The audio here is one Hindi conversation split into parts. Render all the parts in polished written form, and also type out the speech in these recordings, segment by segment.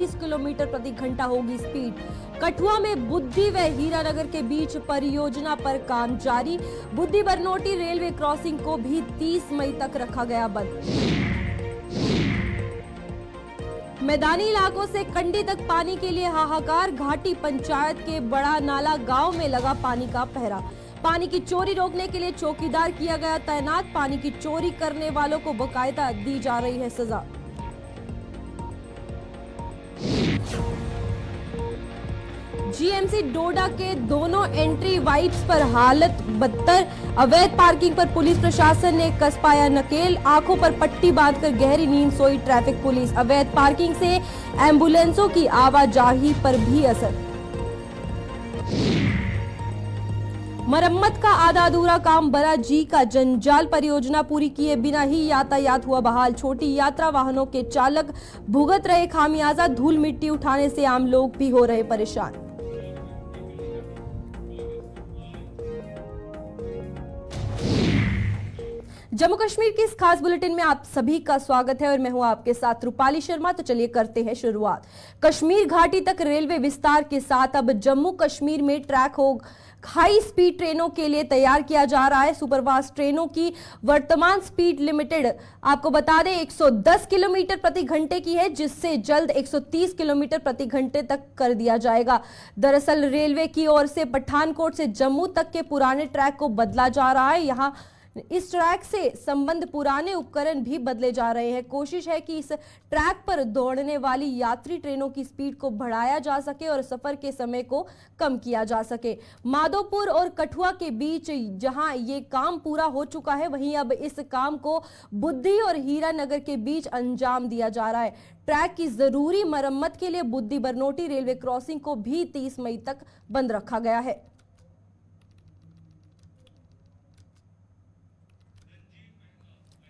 130 किलोमीटर प्रति घंटा होगी स्पीड। कठुआ में बुद्धि व हीरानगर के बीच परियोजना पर काम जारी। बुद्धि बरनोटी रेलवे क्रॉसिंग को भी 30 मई तक रखा गया बंद। मैदानी इलाकों से कंडी तक पानी के लिए हाहाकार। घाटी पंचायत के बड़ा नाला गांव में लगा पानी का पहरा। पानी की चोरी रोकने के लिए चौकीदार किया गया तैनात। पानी की चोरी करने वालों को बाकायदा दी जा रही है सजा। जीएमसी डोडा के दोनों एंट्री वाइप्स पर हालत बदतर। अवैध पार्किंग पर पुलिस प्रशासन ने कस पाया नकेल। आंखों पर पट्टी बांधकर गहरी नींद सोई ट्रैफिक पुलिस। अवैध पार्किंग से एम्बुलेंसों की आवाजाही पर भी असर। मरम्मत का आधा अधूरा काम बना जी का जंजाल। परियोजना पूरी किए बिना ही यातायात हुआ बहाल। छोटी यात्रा वाहनों के चालक भुगत रहे खामियाजा। धूल मिट्टी उठाने से आम लोग भी हो रहे परेशान। जम्मू कश्मीर की इस खास बुलेटिन में आप सभी का स्वागत है और मैं हूं आपके साथ रूपाली शर्मा। तो चलिए करते हैं शुरुआत। कश्मीर घाटी तक रेलवे विस्तार के साथ अब जम्मू कश्मीर में ट्रैक हो हाई स्पीड ट्रेनों के लिए तैयार किया जा रहा है। सुपरफास्ट ट्रेनों की वर्तमान स्पीड लिमिटेड आपको बता दें 110 किलोमीटर प्रति घंटे की है, जिससे जल्द 130 किलोमीटर प्रति घंटे तक कर दिया जाएगा। दरअसल रेलवे की ओर से पठानकोट से जम्मू तक के पुराने ट्रैक को बदला जा रहा है। यहां इस ट्रैक से संबंध पुराने उपकरण भी बदले जा रहे हैं। कोशिश है कि इस ट्रैक पर दौड़ने वाली यात्री ट्रेनों की स्पीड को बढ़ाया जा सके और सफर के समय को कम किया जा सके। माधोपुर और कठुआ के बीच जहां ये काम पूरा हो चुका है, वहीं अब इस काम को बुद्धि और हीरानगर के बीच अंजाम दिया जा रहा है। ट्रैक की जरूरी मरम्मत के लिए बुद्धि बरनोटी रेलवे क्रॉसिंग को भी 30 मई तक बंद रखा गया है।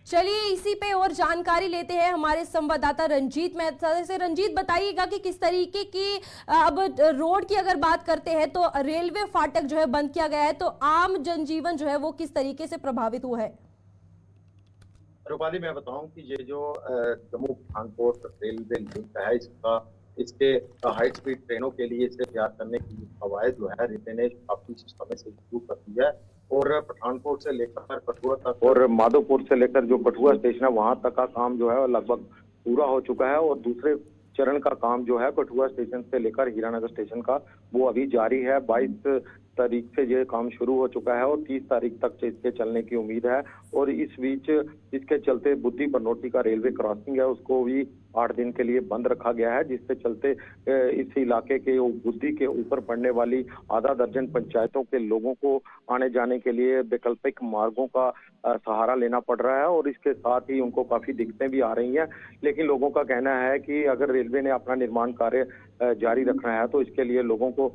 चलिए इसी पे और जानकारी लेते हैं हमारे संवाददाता रंजीत मेहता से। रंजीत, बताइएगा कि किस तरीके की अब रोड की अगर बात करते हैं तो रेलवे फाटक जो है बंद किया गया है, तो आम जनजीवन जो है वो किस तरीके से प्रभावित हुआ है? रूपाली, मैं बताऊं कि ये जो जम्मू पठानकोट रेलवे लिंक है, इसके हाई स्पीड ट्रेनों के लिए इसे तैयार करने की कवायद जो है रेलवे ने काफी समय से शुरू कर दी है और पठानकोट से लेकर कठुआ तक और माधोपुर से लेकर जो कठुआ स्टेशन है वहां तक का काम जो है लगभग पूरा हो चुका है और दूसरे चरण का काम जो है कठुआ स्टेशन से लेकर हीरानगर स्टेशन का वो अभी जारी है। 22 तारीख से ये काम शुरू हो चुका है और 30 तारीख तक इसके चलने की उम्मीद है। और इस बीच इसके चलते बुद्धि बरनोटी का रेलवे क्रॉसिंग है उसको भी 8 दिन के लिए बंद रखा गया है, जिससे चलते इस इलाके के बुद्धि के ऊपर पड़ने वाली आधा दर्जन पंचायतों के लोगों को आने जाने के लिए वैकल्पिक मार्गों का सहारा लेना पड़ रहा है और इसके साथ ही उनको काफी दिक्कतें भी आ रही हैं। लेकिन लोगों का कहना है कि अगर रेलवे ने अपना निर्माण कार्य जारी रखना है तो इसके लिए लोगों को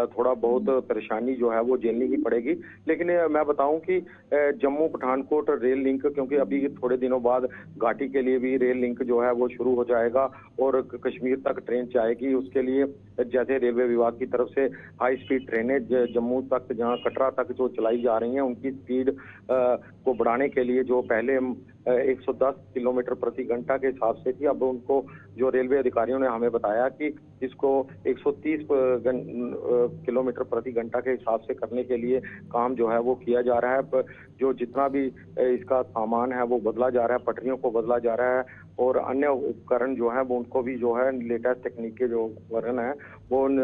थोड़ा बहुत परेशानी जो है वो झेलनी ही पड़ेगी। लेकिन मैं बताऊं कि जम्मू पठानकोट रेल लिंक, क्योंकि अभी थोड़े दिनों बाद घाटी के लिए भी रेल लिंक जो है वो शुरू हो जाएगा और कश्मीर तक ट्रेन जाएगी। उसके लिए जैसे रेलवे विभाग की तरफ से हाई स्पीड ट्रेनें जम्मू तक, जहां कटरा तक जो चलाई जा रही हैं, उनकी स्पीड को बढ़ाने के लिए जो पहले 110 किलोमीटर प्रति घंटा के हिसाब से थी, अब उनको जो रेलवे अधिकारियों ने हमें बताया कि इसको 130 किलोमीटर प्रति घंटा के हिसाब से करने के लिए काम जो है वो किया जा रहा है। जो जितना भी इसका सामान है वो बदला जा रहा है, पटरियों को बदला जा रहा है और अन्य उपकरण जो है वो उनको भी जो है लेटेस्ट तकनीक के जो उपकरण है वो उन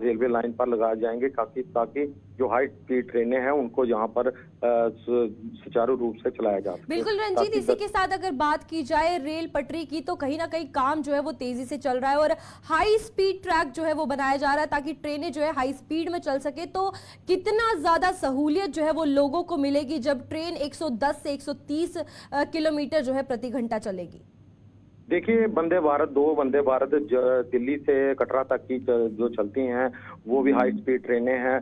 रेलवे लाइन पर लगाए जाएंगे ताकि जो हाई स्पीड ट्रेनें हैं उनको यहाँ पर सुचारू रूप से चलाया जा सके। बिल्कुल रंजीत, इसी के साथ अगर बात की जाए रेल पटरी की, तो कहीं ना कहीं काम जो है वो तेजी से चल रहा है और हाई स्पीड ट्रैक जो है वो बनाया जा रहा है ताकि ट्रेनें जो है हाई स्पीड में चल सके। तो कितना ज्यादा सहूलियत जो है वो लोगों को मिलेगी जब ट्रेन 110 से 130 किलोमीटर जो है प्रति घंटा चलेगी? देखिए, वंदे भारत 2 वंदे भारत दिल्ली से कटरा तक की जो चलती हैं वो भी हाई स्पीड ट्रेनें हैं।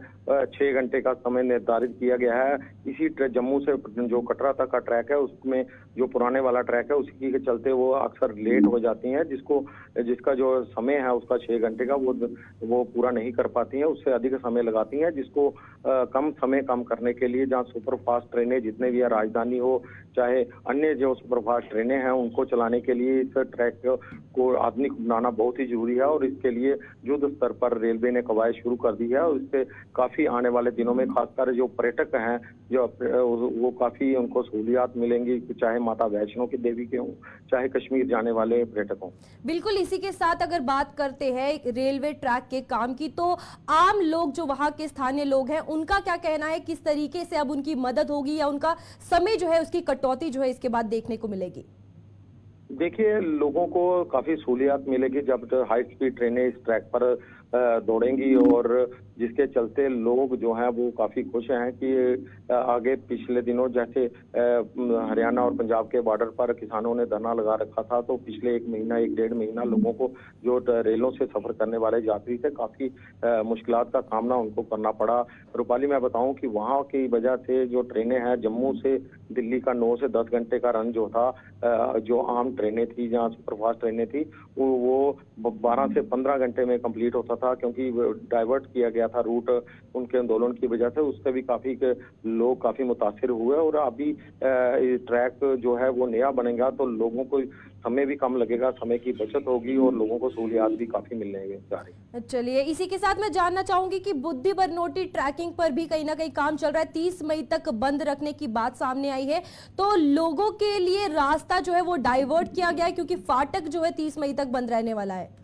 6 घंटे का समय निर्धारित किया गया है। इसी जम्मू से जो कटरा तक का ट्रैक है उसमें जो पुराने वाला ट्रैक है उसी के चलते वो अक्सर लेट हो जाती हैं, जिसका जो समय है उसका 6 घंटे का वो पूरा नहीं कर पाती हैं, उससे अधिक समय लगाती हैं, जिसको कम करने के लिए जहाँ सुपर फास्ट ट्रेनें जितने भी है, राजधानी हो चाहे अन्य जो सुपर फास्ट ट्रेनें हैं, उनको चलाने के लिए इस ट्रैक को आधुनिक बनाना बहुत ही जरूरी है और इसके लिए युद्ध स्तर पर रेलवे ने कवायद शुरू कर दी है और इससे काफी आने वाले दिनों में खासकर जो पर्यटक हैं जो वो काफी उनको सहूलियात मिलेंगी, चाहे माता वैष्णो की देवी के हों, चाहे कश्मीर जाने वाले पर्यटक हों। बिल्कुल, इसी के साथ अगर बात करते हैं रेलवे ट्रैक के काम की, तो आम लोग जो वहां के स्थानीय लोग हैं उनका क्या कहना है, किस तरीके से अब उनकी मदद होगी या उनका समय जो है उसकी कटौती जो है इसके बाद देखने को मिलेगी? देखिए, लोगों को काफी सहूलियात मिलेगी जब हाई स्पीड ट्रेनें इस ट्रैक पर दौड़ेंगी और जिसके चलते लोग जो हैं वो काफी खुश हैं कि आगे पिछले दिनों जैसे हरियाणा और पंजाब के बॉर्डर पर किसानों ने धरना लगा रखा था, तो पिछले एक डेढ़ महीना लोगों को जो रेलों से सफर करने वाले यात्री थे काफी मुश्किलात का सामना उनको करना पड़ा। रूपाली, मैं बताऊं कि वहां की वजह से जो ट्रेनें हैं, जम्मू से दिल्ली का 9 से 10 घंटे का रन जो था, जो आम ट्रेनें थी, जहाँ सुपरफास्ट ट्रेनें थी, वो 12 से 15 घंटे में कंप्लीट होता था, क्योंकि डाइवर्ट किया गया था रूट उनके आंदोलन की वजह से। उससे भी काफी लोग काफी मुतासिर हुए और अभी ट्रैक जो है वो नया बनेगा तो लोगों को समय भी कम लगेगा, समय की बचत होगी और लोगों को सहूलियात भी काफी मिलने जा रही है। चलिए, इसी के साथ मैं जानना चाहूंगी कि बुद्धि बनोटी ट्रैकिंग पर भी कहीं ना कहीं काम चल रहा है, 30 मई तक बंद रखने की बात सामने आई है, तो लोगों के लिए रास्ता जो है वो डाइवर्ट किया गया है क्योंकि फाटक जो है 30 मई तक बंद रहने वाला है।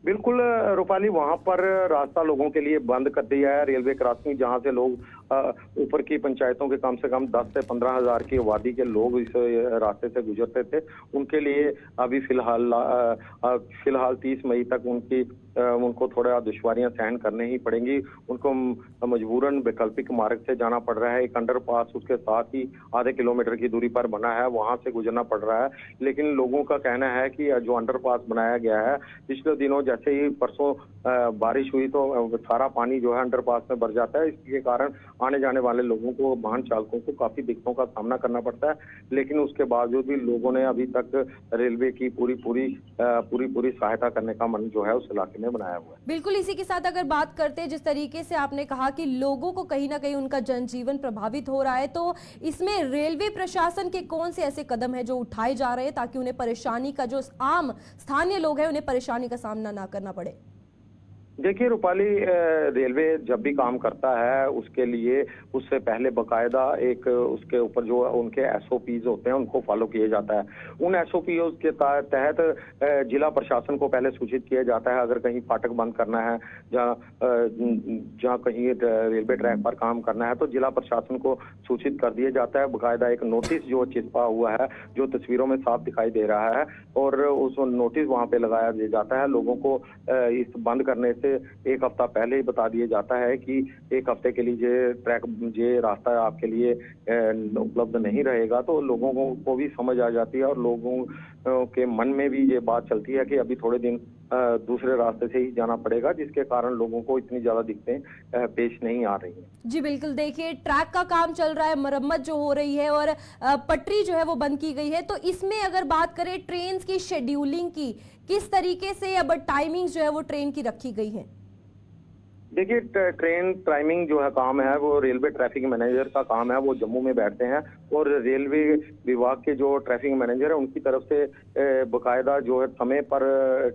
बिल्कुल रूपाली, वहां पर रास्ता लोगों के लिए बंद कर दिया है। रेलवे क्रॉसिंग जहां से लोग ऊपर की पंचायतों के कम से कम 10 से 15 हजार की आबादी के लोग इस रास्ते से गुजरते थे, उनके लिए अभी फिलहाल 30 मई तक उनको थोड़ा दुश्वारियां सहन करने ही पड़ेंगी। उनको मजबूरन वैकल्पिक मार्ग से जाना पड़ रहा है। एक अंडरपास उसके साथ ही आधे किलोमीटर की दूरी पर बना है, वहां से गुजरना पड़ रहा है। लेकिन लोगों का कहना है कि जो अंडरपास बनाया गया है, पिछले दिनों जैसे ही परसों बारिश हुई तो सारा पानी जो है अंडरपास में भर जाता है। इसके कारण आने जाने वाले लोगों को, वाहन चालकों को काफी दिक्कतों का सामना करना पड़ता है। लेकिन उसके बावजूद भी लोगों ने अभी तक रेलवे की पूरी सहायता करने का मन जो है उस इलाके में बनाया हुआ है। बिल्कुल, इसी के साथ अगर बात करते हैं, जिस तरीके से आपने कहा कि लोगों को कहीं ना कहीं उनका जनजीवन प्रभावित हो रहा है, तो इसमें रेलवे प्रशासन के कौन से ऐसे कदम है जो उठाए जा रहे हैं ताकि उन्हें परेशानी का, जो आम स्थानीय लोग हैं उन्हें परेशानी का सामना ना करना पड़े? देखिए रूपाली, रेलवे जब भी काम करता है उसके लिए उससे पहले बकायदा एक उसके ऊपर जो उनके एसओपीज होते हैं उनको फॉलो किया जाता है। उन एसओपीज के तहत जिला प्रशासन को पहले सूचित किया जाता है। अगर कहीं फाटक बंद करना है, जहाँ कहीं रेलवे ट्रैक पर काम करना है, तो जिला प्रशासन को सूचित कर दिया जाता है। बकायदा एक नोटिस जो चिपका हुआ है, जो तस्वीरों में साफ दिखाई दे रहा है, और उस नोटिस वहां पे लगाया जाता है। लोगों को इस बंद करने से एक हफ्ता पहले ही बता दिया जाता है कि एक हफ्ते के लिए ये रास्ता आपके लिए उपलब्ध नहीं रहेगा, तो लोगों को भी समझ आ जाती है और लोगों के मन में भी ये बात चलती है कि अभी थोड़े दिन दूसरे रास्ते से ही जाना पड़ेगा, जिसके कारण लोगों को इतनी ज्यादा दिक्कतें पेश नहीं आ रही हैं। जी बिल्कुल, देखिए ट्रैक का काम चल रहा है, मरम्मत जो हो रही है और पटरी जो है वो बंद की गई है, तो इसमें अगर बात करें ट्रेन की शेड्यूलिंग की, किस तरीके से अब टाइमिंग जो है वो ट्रेन की रखी गई है? देखिए, ट्रेन टाइमिंग जो है काम है वो रेलवे ट्रैफिक मैनेजर का काम है। वो जम्मू में बैठते हैं और रेलवे विभाग के जो ट्रैफिक मैनेजर है उनकी तरफ से बकायदा जो है समय पर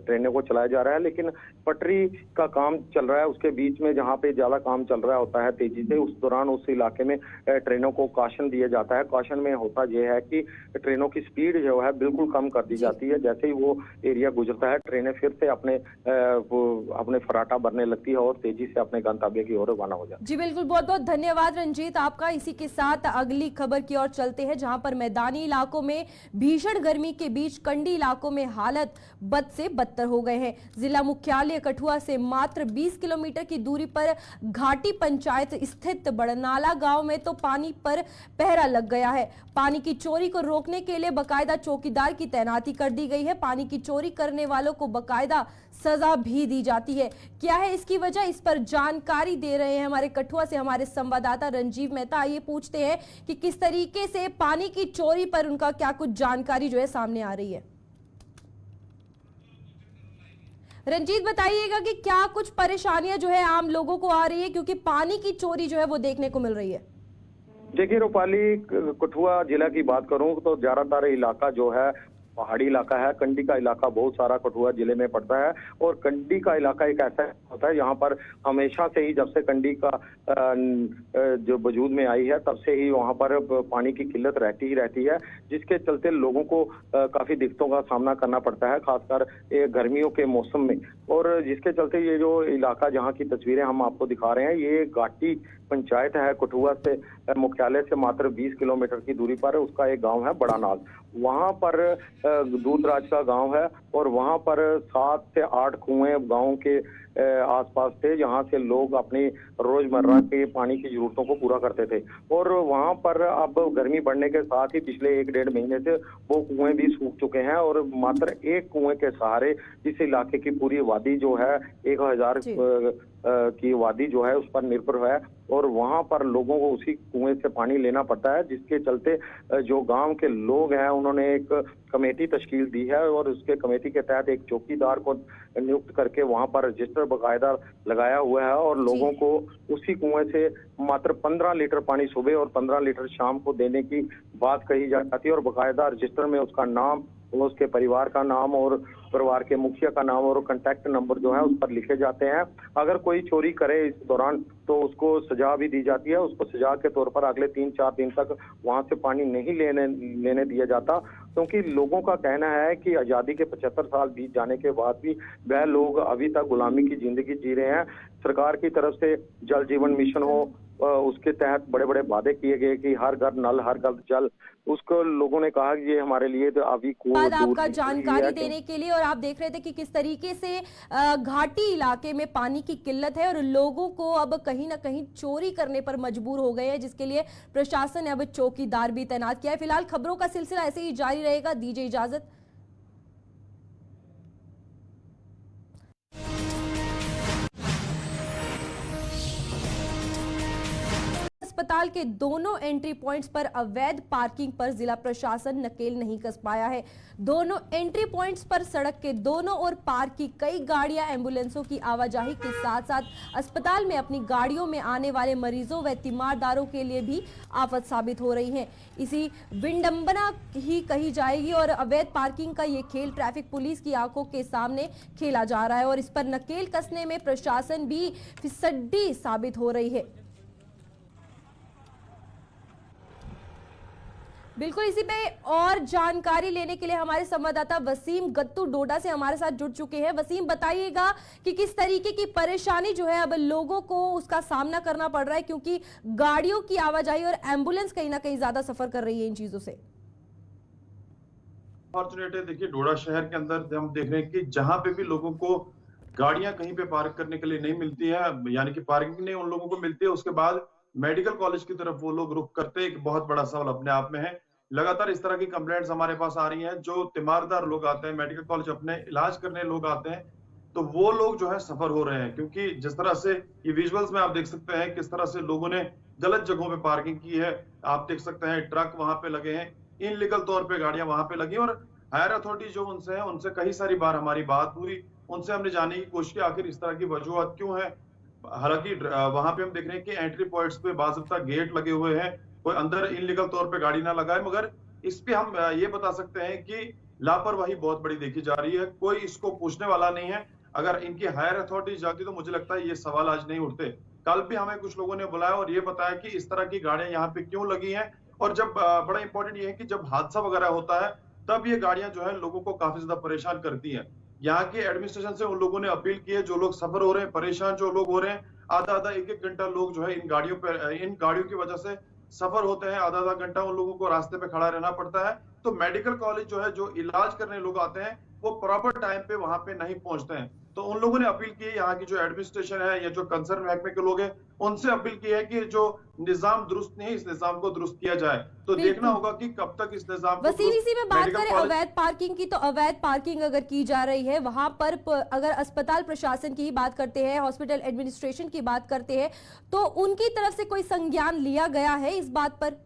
ट्रेनों को चलाया जा रहा है। लेकिन पटरी का काम चल रहा है, उसके बीच में जहाँ पे ज्यादा काम चल रहा होता है तेजी से, उस दौरान उस इलाके में ट्रेनों को कॉशन दिया जाता है। कॉशन में होता यह है कि ट्रेनों की स्पीड जो है बिल्कुल कम कर दी जाती है। जैसे ही वो एरिया गुजरता है, ट्रेनें फिर से अपने फराटा भरने लगती है और तेजी से अपने गंतव्य की ओर रवाना हो जाती है। जी बिल्कुल, बहुत बहुत धन्यवाद रंजीत आपका। इसी के साथ अगली खबर की ओर चलते हैं, जहां पर मैदानी इलाकों में भीषण गर्मी के बीच कंडी इलाकों में हालत बद से बदतर हो गए हैं। जिला मुख्यालय कठुआ से मात्र 20 किलोमीटर की दूरी पर घाटी पंचायत स्थित बड़नाला गांव में तो पानी पर पहरा लग गया है। पानी की चोरी को रोकने के लिए बकायदा चौकीदार की तैनाती कर दी गई है। पानी की चोरी करने वालों को बकायदा सजा भी दी जाती है। क्या है इसकी वजह, इस पर जानकारी दे रहे हैं हमारे कठुआ से हमारे संवाददाता रंजीव मेहता। आइए पूछते हैं कि किस तरीके से पानी की चोरी पर उनका क्या कुछ जानकारी जो है सामने आ रही है। रंजीत, बताइएगा कि क्या कुछ परेशानियां जो है आम लोगों को आ रही है, क्योंकि पानी की चोरी जो है वो देखने को मिल रही है। देखिए रूपाली, कठुआ जिला की बात करूं तो ज्यादातर इलाका जो है पहाड़ी इलाका है। कंडी का इलाका बहुत सारा कठुआ जिले में पड़ता है और कंडी का इलाका एक ऐसा होता है यहाँ पर हमेशा से ही, जब से कंडी का जो वजूद में आई है तब से ही वहाँ पर पानी की किल्लत रहती ही रहती है, जिसके चलते लोगों को काफी दिक्कतों का सामना करना पड़ता है, खासकर गर्मियों के मौसम में। और जिसके चलते ये जो इलाका जहाँ की तस्वीरें हम आपको दिखा रहे हैं, ये घाटी पंचायत है। कठुआ से मुख्यालय से मात्र 20 किलोमीटर की दूरी पर उसका एक गांव है बड़ा नाल। वहां पर दूधराज का गांव है और वहां पर 7 से 8 कुएं गांव के आसपास थे, जहां से लोग अपनी रोजमर्रा के पानी की जरूरतों को पूरा करते थे। और वहां पर अब गर्मी बढ़ने के साथ ही पिछले 1-1.5 महीने से वो कुएं भी सूख चुके हैं और मात्र एक कुएं के सहारे इस इलाके की पूरी वादी जो है 1000 की वादी जो है उस पर निर्भर है और वहां पर लोगों को उसी कुएं से पानी लेना पड़ता है, जिसके चलते जो गांव के लोग हैं उन्होंने एक कमेटी तश्कील दी है और उसके कमेटी के तहत एक चौकीदार को नियुक्त करके वहां पर रजिस्टर बाकायदा लगाया हुआ है और लोगों को उसी कुएं से मात्र 15 लीटर पानी सुबह और 15 लीटर शाम को देने की बात कही जाती है और बाकायदा रजिस्टर में उसका नाम, उसके परिवार का नाम और परिवार के मुखिया का नाम और कांटेक्ट नंबर जो है उस पर लिखे जाते हैं। अगर कोई चोरी करे इस दौरान तो उसको सजा भी दी जाती है। उसको सजा के तौर पर अगले 3-4 दिन तक वहां से पानी नहीं लेने दिया जाता, क्योंकि लोगों का कहना है कि आजादी के 75 साल बीत जाने के बाद भी वह लोग अभी तक गुलामी की जिंदगी जी रहे हैं। सरकार की तरफ से जल जीवन मिशन हो, उसके तहत बड़े बड़े वादे किए गए कि हर घर नल हर घर जल, उसको लोगों ने कहा कि ये हमारे लिए तो अभी बाद आपका जानकारी देने के लिए। और आप देख रहे थे कि किस तरीके से घाटी इलाके में पानी की किल्लत है और लोगों को अब कहीं ना कहीं चोरी करने पर मजबूर हो गए हैं, जिसके लिए प्रशासन ने अब चौकीदार भी तैनात किया है। फिलहाल खबरों का सिलसिला ऐसे ही जारी रहेगा। दीजिए इजाजत। अस्पताल के दोनों एंट्री पॉइंट्स पर अवैध पार्किंग पर जिला प्रशासन नकेल नहीं कस पाया है। दोनों एंट्री पॉइंट्स पर सड़क के दोनों ओर पार्क की कई गाड़ियां एम्बुलेंसों की आवाजाही के साथ साथ अस्पताल में अपनी गाड़ियों में आने वाले मरीजों व तीमारदारों के लिए भी आफत साबित हो रही हैं। इसी विडंबना ही कही जाएगी और अवैध पार्किंग का ये खेल ट्रैफिक पुलिस की आंखों के सामने खेला जा रहा है और इस पर नकेल कसने में प्रशासन भी फिसड्डी साबित हो रही है। बिल्कुल, इसी पे और जानकारी लेने के लिए हमारे संवाददाता वसीम गत्तू डोडा से हमारे साथ जुड़ चुके हैं। वसीम, बताइएगा कि किस तरीके की परेशानी जो है अब लोगों को उसका सामना करना पड़ रहा है, क्योंकि गाड़ियों की आवाजाही और एम्बुलेंस कहीं ना कहीं ज्यादा सफर कर रही है इन चीजों से। फॉर्चुनेट है, देखिए डोडा शहर के अंदर हम देख रहे हैं कि जहां पे भी लोगों को गाड़ियां कहीं पे पार्क करने के लिए नहीं मिलती है, यानी कि पार्किंग नहीं उन लोगों को मिलती है, उसके बाद मेडिकल कॉलेज की तरफ वो लोग रुख करते हैं। एक बहुत बड़ा सवाल अपने आप में है। लगातार इस तरह की कंप्लेंट्स हमारे पास आ रही हैं। जो तीमारदार लोग आते हैं मेडिकल कॉलेज अपने इलाज करने लोग आते हैं, तो वो लोग जो है सफर हो रहे हैं, क्योंकि जिस तरह से ये विजुअल्स में आप देख सकते हैं किस तरह से लोगों ने गलत जगहों पे पार्किंग की है। आप देख सकते हैं ट्रक वहां पे लगे हैं, इनलीगल तौर पे गाड़ियां वहां पे लगी, और हायर अथॉरिटी जो उनसे है उनसे कई सारी बार हमारी बात हुई, उनसे हमने जानने की कोशिश की आखिर इस तरह की वजूहत क्यों है। हालांकि वहां पे हम देख रहे हैं कि एंट्री पॉइंट्स पे बाकायदा गेट लगे हुए हैं, कोई अंदर इनलीगल तौर पे गाड़ी ना लगाए, मगर इस पे हम ये बता सकते हैं कि लापरवाही बहुत बड़ी देखी जा रही है। कोई इसको पूछने वाला नहीं है। अगर इनकी हायर अथॉरिटी जाती तो मुझे लगता है ये सवाल आज नहीं उठते। कल भी हमें कुछ लोगों ने बुलाया और ये बताया कि इस तरह की गाड़ियां यहाँ पे क्यों लगी हैं, और जब बड़ा इंपॉर्टेंट ये है कि जब हादसा वगैरह होता है तब ये गाड़ियां जो है लोगों को काफी ज्यादा परेशान करती हैं। यहाँ के एडमिनिस्ट्रेशन से उन लोगों ने अपील की है, जो लोग सफर हो रहे हैं, परेशान जो लोग हो रहे हैं, आधा 1-1 घंटा लोग जो है इन गाड़ियों की वजह से सफर होते हैं, आधा घंटा उन लोगों को रास्ते पे खड़ा रहना पड़ता है। तो मेडिकल कॉलेज जो है, जो इलाज करने लोग आते हैं, वो प्रॉपर टाइम पे वहां पे नहीं पहुंचते हैं। तो उन लोगों ने अपील की है, यहाँ की जो एडमिनिस्ट्रेशन है या जो कंसर्न महकमे के लोग हैं उनसे अपील की है कि जो निजाम दुरुस्त नहीं, इस निजाम को दुरुस्त किया जाए। तो देखना होगा कि कब तक इस निजाम को। वसीम, इसी में बात करें अवैध पार्किंग की, तो अवैध पार्किंग अगर की जा रही है वहां पर, अगर अस्पताल प्रशासन की ही बात करते हैं, हॉस्पिटल एडमिनिस्ट्रेशन की बात करते हैं, तो उनकी तरफ से कोई संज्ञान लिया गया है इस बात पर?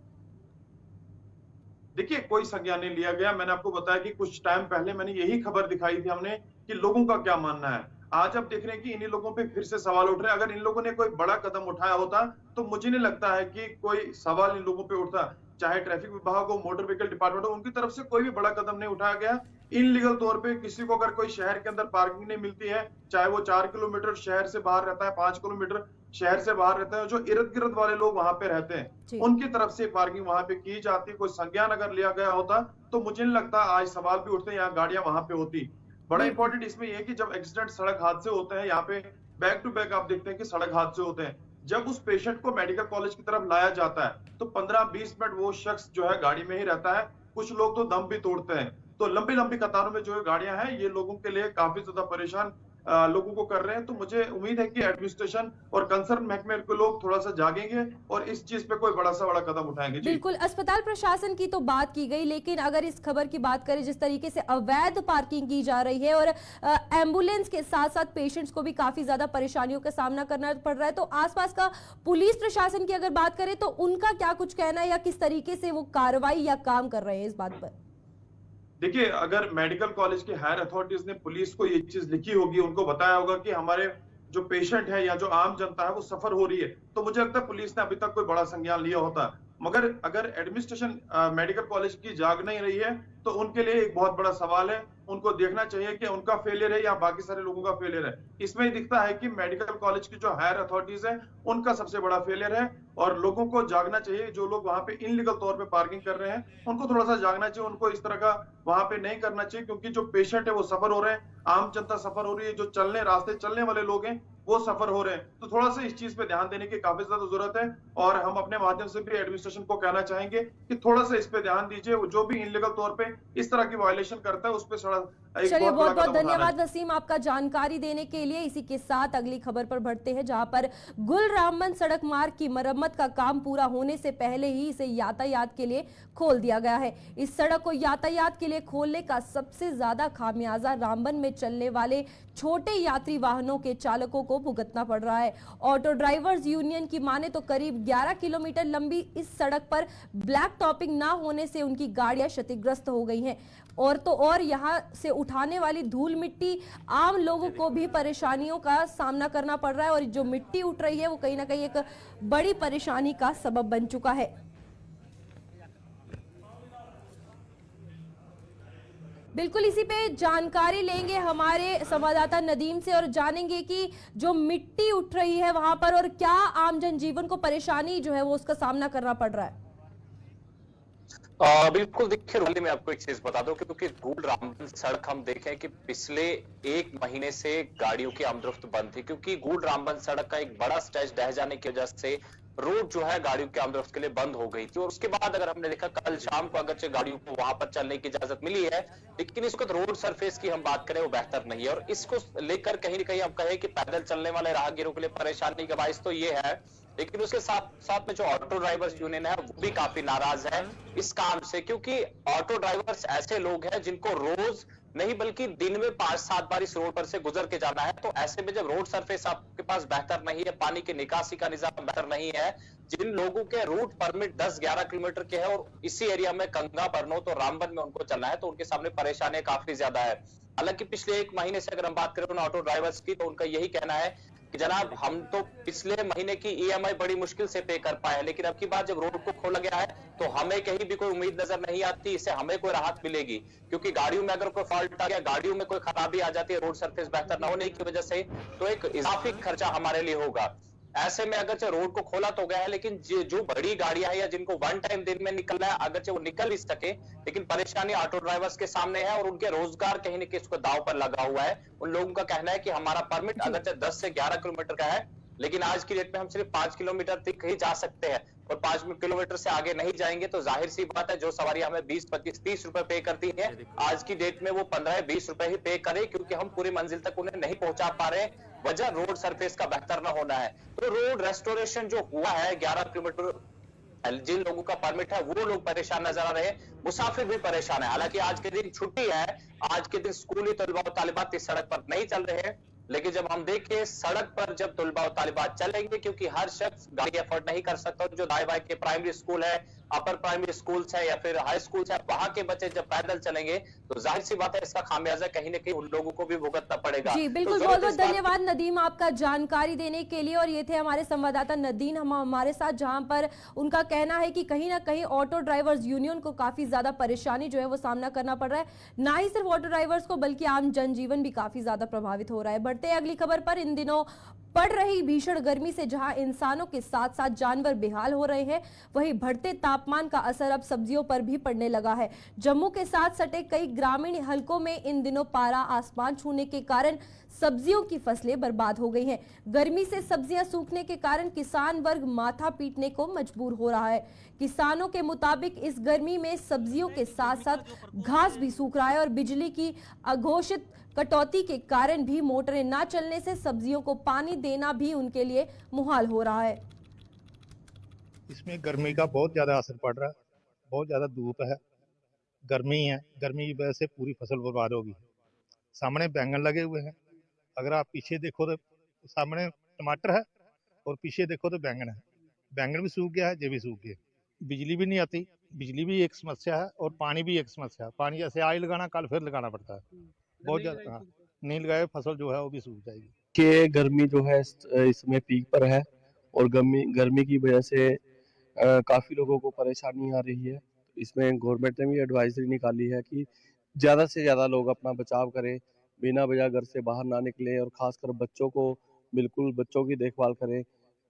देखिए, कोई संज्ञान नहीं लिया गया। मैंने आपको बताया कि कुछ टाइम पहले मैंने यही खबर दिखाई थी हमने कि लोगों का क्या मानना है। आज आप देख रहे हैं कि इन्हीं लोगों पे फिर से सवाल उठ रहे हैं। अगर इन लोगों ने कोई बड़ा कदम उठाया होता तो मुझे नहीं लगता है कि कोई सवाल इन लोगों पे उठता। चाहे ट्रैफिक विभाग हो, मोटर व्हीकल डिपार्टमेंट हो, उनकी तरफ से कोई भी बड़ा कदम नहीं उठाया गया। इनलीगल तौर पे किसी को अगर कोई शहर के अंदर पार्किंग नहीं मिलती है, चाहे वो 4 किलोमीटर शहर से बाहर रहता है, 5 किलोमीटर शहर से बाहर रहता है, जो इर्द गिर्द वाले लोग वहां पे रहते हैं, उनकी तरफ से पार्किंग वहां पे की जाती है। कोई संज्ञान अगर लिया गया होता तो मुझे नहीं लगता आज सवाल भी उठते यहाँ गाड़ियां वहां पे होती। बड़ा इंपॉर्टेंट इसमें यह है कि जब एक्सीडेंट, सड़क हादसे होते हैं, यहाँ पे बैक टू बैक आप देखते हैं कि सड़क हादसे होते हैं। जब उस पेशेंट को मेडिकल कॉलेज की तरफ लाया जाता है तो 15-20 मिनट वो शख्स जो है गाड़ी में ही रहता है। कुछ लोग तो दम भी तोड़ते हैं। तो लंबी लंबी कतारों में जो गाड़ियां हैं, ये लोगों के लिए काफी ज्यादा परेशान लोगों को कर रहे हैं। तो मुझे उम्मीद है कि एडमिनिस्ट्रेशन और कंसर्न महकमे के लोग थोड़ा सा जागेंगे और इस चीज पे कोई बड़ा कदम उठाएंगे। बिल्कुल, अस्पताल प्रशासन की तो बात की गई, लेकिन अगर इस खबर की बात करें जिस तरीके से अवैध पार्किंग की जा रही है और एम्बुलेंस के साथ साथ पेशेंट्स को भी काफी ज्यादा परेशानियों का सामना करना पड़ रहा है, तो आसपास का पुलिस प्रशासन की अगर बात करें तो उनका क्या कुछ कहना है या किस तरीके से वो कार्रवाई या काम कर रहे हैं इस बात पर? देखिए, अगर मेडिकल कॉलेज के हायर अथॉरिटीज ने पुलिस को ये चीज लिखी होगी, उनको बताया होगा कि हमारे जो पेशेंट है या जो आम जनता है वो सफर हो रही है, तो मुझे लगता है पुलिस ने अभी तक कोई बड़ा संज्ञान लिया होता। मगर अगर एडमिनिस्ट्रेशन मेडिकल कॉलेज की जाग नहीं रही है तो उनके लिए एक बहुत बड़ा सवाल है। उनको देखना चाहिए कि उनका फेलियर है या बाकी सारे लोगों का फेलियर है। इसमें ही दिखता है कि मेडिकल कॉलेज की जो हायर अथॉरिटीज है उनका सबसे बड़ा फेलियर है और लोगों को जागना चाहिए। जो लोग वहां पे इनलीगल तौर पे पार्किंग कर रहे हैं उनको थोड़ा सा जागना चाहिए, उनको इस तरह का वहां पे नहीं करना चाहिए, क्योंकि जो पेशेंट है वो सफर हो रहे हैं, आम जनता सफर हो रही है, जो रास्ते चलने वाले लोग हैं वो सफर हो रहे हैं। तो थोड़ा सा इस चीज पे ध्यान देने की काफी ज्यादा जरूरत है और हम अपने माध्यम से भी एडमिनिस्ट्रेशन को कहना चाहेंगे कि थोड़ा सा इस पे ध्यान दीजिए। जो भी इनलीगल तौर पे इस तरह की वायलेशन करता है उस पे चलिए, बहुत बहुत धन्यवाद वसीम आपका जानकारी देने के लिए। इसी के साथ अगली खबर पर बढ़ते हैं, जहां पर गुल रामबन सड़क मार्ग की मरम्मत का काम पूरा होने से पहले ही इसे यातायात के लिए खोल दिया गया है। इस सड़क को यातायात के लिए खोलने का सबसे ज्यादा खामियाजा रामबन में चलने वाले छोटे यात्री वाहनों के चालकों को भुगतना पड़ रहा है। ऑटो ड्राइवर्स यूनियन की माने तो करीब 11 किलोमीटर लंबी इस सड़क पर ब्लैक टॉपिंग ना होने से उनकी गाड़ियां क्षतिग्रस्त हो गई हैं और तो और यहां से उठाने वाली धूल मिट्टी आम लोगों को भी परेशानियों का सामना करना पड़ रहा है और जो मिट्टी उठ रही है वो कहीं ना कहीं एक बड़ी परेशानी का सबब बन चुका है। बिल्कुल, इसी पे जानकारी लेंगे हमारे संवाददाता नदीम से और जानेंगे कि जो मिट्टी उठ रही है वहां पर और क्या आम जनजीवन को परेशानी जो है वो उसका सामना करना पड़ रहा है। बिल्कुल, देखिए रोली में आपको एक चीज बता दो क्योंकि गुल रामबन सड़क हम देखें कि पिछले 1 महीने से गाड़ियों की आमदरफ्त बंद थी, क्योंकि गुल रामबन सड़क का एक बड़ा स्ट्रेच ढह जाने की वजह से रोड जो है गाड़ियों की आमदरफ्त के लिए बंद हो गई थी। और उसके बाद अगर हमने देखा कल शाम को अगरचे गाड़ियों को वहां पर चलने की इजाजत मिली है, लेकिन इस वक्त रोड सरफेस की हम बात करें वो बेहतर नहीं है और इसको लेकर कहीं ना कहीं हम कहें कि पैदल चलने वाले राहगीरों के लिए परेशानी का बाइस तो ये है, लेकिन उसके साथ साथ में जो ऑटो ड्राइवर्स यूनियन है वो भी काफी नाराज है इस काम से, क्योंकि ऑटो ड्राइवर्स ऐसे लोग हैं जिनको रोज नहीं बल्कि दिन में 5-7 बार इस रोड पर से गुजर के जाना है। तो ऐसे में जब रोड सरफेस आपके पास बेहतर नहीं है, पानी की निकासी का निजाम बेहतर नहीं है, जिन लोगों के रूट परमिट 10-11 किलोमीटर के है और इसी एरिया में गंगा बरनो तो रामबन में उनको चलना है, तो उनके सामने परेशानियां काफी ज्यादा है। हालांकि पिछले 1 महीने से अगर हम बात करें ऑटो ड्राइवर्स की, तो उनका यही कहना है कि जनाब हम तो पिछले महीने की ईएमआई बड़ी मुश्किल से पे कर पाए हैं, लेकिन अब की बात जब रोड को खोला गया है तो हमें कहीं भी कोई उम्मीद नजर नहीं आती इससे हमें कोई राहत मिलेगी, क्योंकि गाड़ियों में अगर कोई फॉल्ट आ गया, गाड़ियों में कोई खराबी आ जाती है रोड सरफेस बेहतर न होने की वजह से, तो एक इजाफी खर्चा हमारे लिए होगा। ऐसे में अगरचे रोड को खोला तो गया है, लेकिन जो बड़ी गाड़ियां हैं या जिनको वन टाइम दिन में निकलना है अगरचे वो निकल भी सके, लेकिन परेशानी ऑटो ड्राइवर्स के सामने है और उनके रोजगार कहीं न कहीं इसको दांव पर लगा हुआ है। उन लोगों का कहना है कि हमारा परमिट अगरचे 10 से 11 किलोमीटर का है, लेकिन आज की डेट में हम सिर्फ 5 किलोमीटर तक ही जा सकते हैं और 5 किलोमीटर से आगे नहीं जाएंगे तो जाहिर सी बात है जो सवारियां हमें 20, 25, 30 रुपए पे करती है, आज की डेट में वो 15-20 रुपए ही पे करें, क्योंकि हम पूरी मंजिल तक उन्हें नहीं पहुंचा पा रहे, वजह रोड सरफेस का बेहतर न होना है। तो रोड रेस्टोरेशन जो हुआ है 11 किलोमीटर जिन लोगों का परमिट है वो लोग परेशान नजर आ रहे हैं, मुसाफिर भी परेशान है। हालांकि आज के दिन छुट्टी है, आज के दिन स्कूली तलबा और तालिबात इस सड़क पर नहीं चल रहे हैं, लेकिन जब हम देखें सड़क पर जब तलबा और तालिबात चलेंगे, क्योंकि हर शख्स गाड़ी अफोर्ड नहीं कर सकता, जो दाएं बाएं के प्राइमरी स्कूल है अपर प्राइमरी स्कूल्स है या फिर हाई स्कूल्स है, वहां के बच्चे जब पैदल चलेंगे तो जाहिर सी बात है इसका खामियाजा कहीं ना कहीं उन लोगों को भी भुगतना पड़ेगा। जी बिल्कुल, तो बहुत बहुत धन्यवाद नदीम आपका जानकारी देने के लिए। और ये थे हमारे संवाददाता नदीम हमारे साथ, जहां पर उनका कहना है कि कहीं ना कहीं ऑटो ड्राइवर्स यूनियन को काफी ज्यादा परेशानी जो है वो सामना करना पड़ रहा है। ना ही सिर्फ ऑटो ड्राइवर्स को बल्कि आम जनजीवन भी काफी ज्यादा प्रभावित हो रहा है। बढ़ते हैं अगली खबर पर। इन दिनों पड़ रही भीषण गर्मी से जहां इंसानों के साथ साथ जानवर बेहाल हो रहे हैं, वहीं बढ़ते तापमान का असर अब सब्जियों पर भी पड़ने लगा है। जम्मू के साथ सटे कई ग्रामीण हलकों में इन दिनों पारा आसमान छूने के कारण सब्जियों की फसलें बर्बाद हो गई हैं। गर्मी से सब्जियां सूखने के कारण किसान वर्ग माथा पीटने को मजबूर हो रहा है। किसानों के मुताबिक इस गर्मी में सब्जियों के साथ साथ घास भी सूख रहा है और बिजली की अघोषित कटौती के कारण भी मोटरें ना चलने से सब्जियों को पानी देना भी उनके लिए मुहाल हो रहा है। इसमें गर्मी का बहुत ज़्यादा असर पड़ रहा है। बहुत ज़्यादा धूप है, गर्मी है। गर्मी की वजह से पूरी फसल बर्बाद होगी। सामने बैंगन लगे हुए हैं, अगर आप पीछे देखो तो सामने टमाटर है और पीछे देखो तो बैंगन है। बैंगन भी सूख गया है, ये भी सूख गया। बिजली भी नहीं आती, बिजली भी एक समस्या है और पानी भी एक समस्या है। पानी जैसे आज लगाना कल फिर लगाना पड़ता है। बहुत ज़्यादा, हाँ, नहीं लगाए फसल जो है वो भी सूख जाएगी। कि गर्मी जो है इस समय पीक पर है और गर्मी की वजह से काफ़ी लोगों को परेशानी आ रही है। इसमें गवर्नमेंट ने भी एडवाइजरी निकाली है कि ज़्यादा से ज़्यादा लोग अपना बचाव करें, बिना वजह घर से बाहर ना निकलें और ख़ासकर बच्चों को बिल्कुल बच्चों की देखभाल करें,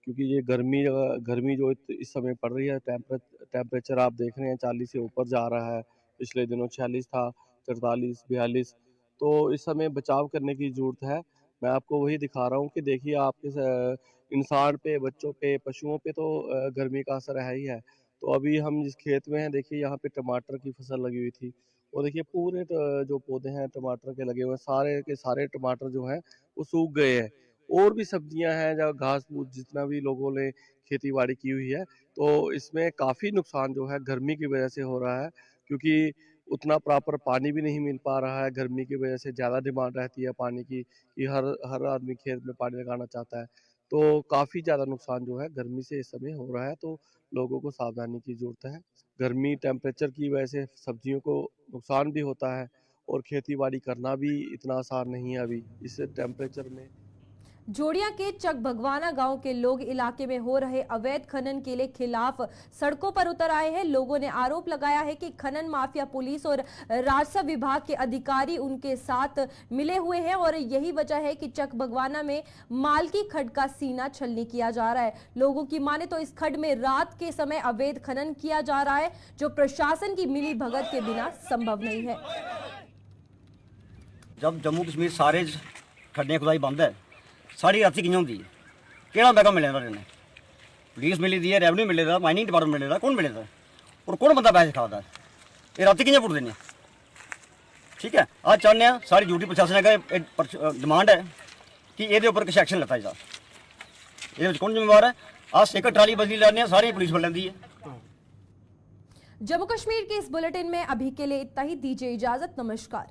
क्योंकि ये गर्मी जो इस समय पड़ रही है, टेम्परेचर आप देख रहे हैं 40 से ऊपर जा रहा है। पिछले दिनों 46 था, 44, 42। तो इस समय बचाव करने की ज़रूरत है। मैं आपको वही दिखा रहा हूँ कि देखिए आपके इंसान पे, बच्चों पे, पशुओं पे तो गर्मी का असर है ही है। तो अभी हम जिस खेत में हैं, देखिए यहाँ पे टमाटर की फसल लगी हुई थी और देखिए पूरे जो पौधे हैं टमाटर के लगे हुए हैं, सारे के सारे टमाटर जो हैं वो सूख गए हैं। और भी सब्जियां हैं जहाँ घास-फूस जितना भी लोगों ने खेती-बाड़ी की हुई है, तो इसमें काफ़ी नुकसान जो है गर्मी की वजह से हो रहा है, क्योंकि उतना प्रॉपर पानी भी नहीं मिल पा रहा है। गर्मी की वजह से ज़्यादा डिमांड रहती है पानी की, कि हर आदमी खेत में पानी लगाना चाहता है। तो काफ़ी ज़्यादा नुकसान जो है गर्मी से इस समय हो रहा है, तो लोगों को सावधानी की ज़रूरत है। गर्मी टेम्परेचर की वजह से सब्जियों को नुकसान भी होता है और खेती-बाड़ी करना भी इतना आसान नहीं है अभी इस टेम्परेचर में। जोड़िया के चक भगवाना गांव के लोग इलाके में हो रहे अवैध खनन के लिए खिलाफ सड़कों पर उतर आए हैं। लोगों ने आरोप लगाया है कि खनन माफिया पुलिस और राजस्व विभाग के अधिकारी उनके साथ मिले हुए हैं और यही वजह है कि चक भगवाना में माल की खड्ड का सीना छलनी किया जा रहा है। लोगों की माने तो इस खड्ड में रात के समय अवैध खनन किया जा रहा है, जो प्रशासन की मिली भगत के बिना संभव नहीं है। जब जम्मू कश्मीर सारे खड्डें खुदाई बंद है, सारी रात कि'यां होंदी है? केड़ा महकमा मिले दा इन्हें? पुलिस मिली दी है, रेवन्यू मिले दा, माइनिंग डिपार्टमेंट मिले दा, कौन मिले दा? और कौन बंदा पैसे खाता है? ये रात कि'यां पुट्टदे ने? ठीक है, आज चाहते हैं सारी ड्यूटी प्रशासन अगर डिमांड है कि ये ऊपर किश एक्शन लैता जाए। ये कौन जिम्मेवार है? अस एक ट्राली बदली लैने सारी पुलिस फड़ लैंदी है। जम्मू कश्मीर के इस बुलेटिन में अभी के लिए इतना ही। दीजिए इजाजत, नमस्कार।